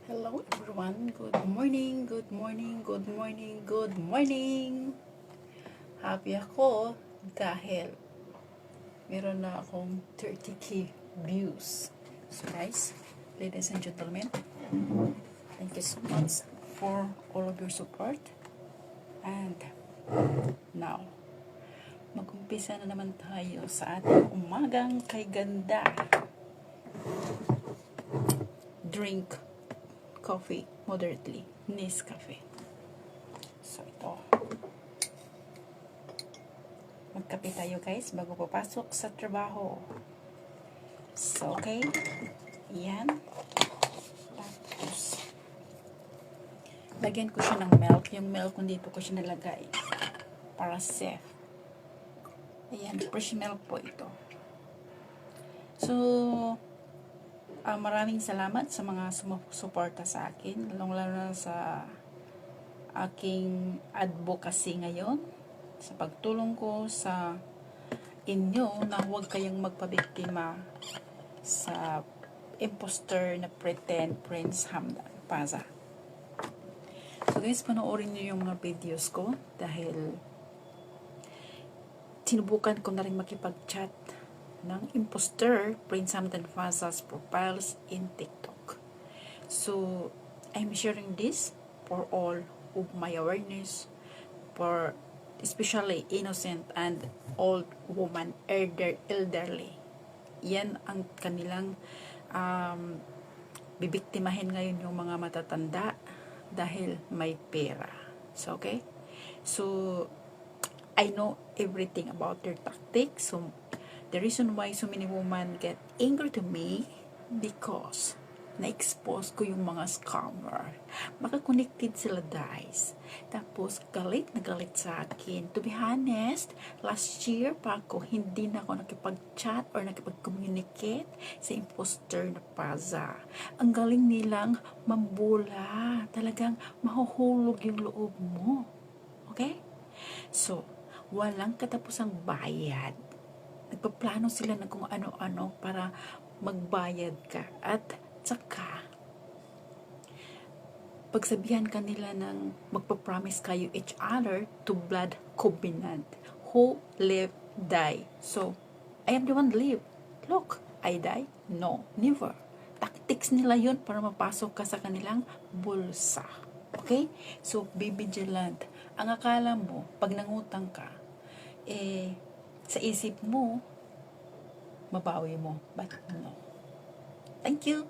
Hello everyone, good morning, good morning, good morning, good morning. Happy ako dahil meron na akong 30k views. So guys, ladies and gentlemen, thank you so much for all of your support. And now, mag-umpisa na naman tayo sa ating umagang kay ganda. Drink coffee moderately, Nescafe. So ito, magkape tayo guys bago papasok sa trabaho. So okay, yan. Tapos lagyan ko siya ng milk. Yung milk kung dito ko siya nalagay para safe. Ayan, fresh milk po ito. So maraming salamat sa mga sumusuporta sa akin, lalong-lalo na sa aking advocacy ngayon, sa pagtulong ko sa inyo na huwag kayong magpabiktima sa imposter na pretend Prince Hamdan Paza. So guys, panoorin nyo yung mga videos ko dahil sinubukan ko na rin makipag-chat ng imposter Prince Hamdan Paza's profiles in TikTok. So, I'm sharing this for all of my awareness, for especially innocent and old woman, elderly. Yan ang kanilang bibiktimahin ngayon yung mga matatanda dahil may pera. So, okay? So, I know everything about their tactics. So, the reason why so many women get angry to me because na-expose ko yung mga scammer. Maka-connected sila guys. Tapos galit na galit sa akin. To be honest, last year pa ako hindi na ako nakipag-chat or nakipag-communicate sa imposter na Paza. Ang galing nilang mambula. Talagang mahuhulog yung loob mo. Okay? So, walang katapusang bayad. Nagpaplano sila na kung ano-ano para magbayad ka. At saka, pagsabihan kanila ng magpapromise kayo each other to blood covenant. Who live, die. So, I am the one live. Look, I die? No, never. Tactics nila yun para mapasok ka sa kanilang bulsa. Okay? So, be vigilant. Ang akala mo, pag nangutang ka, sa isip mo, mabawi mo. But no. Thank you.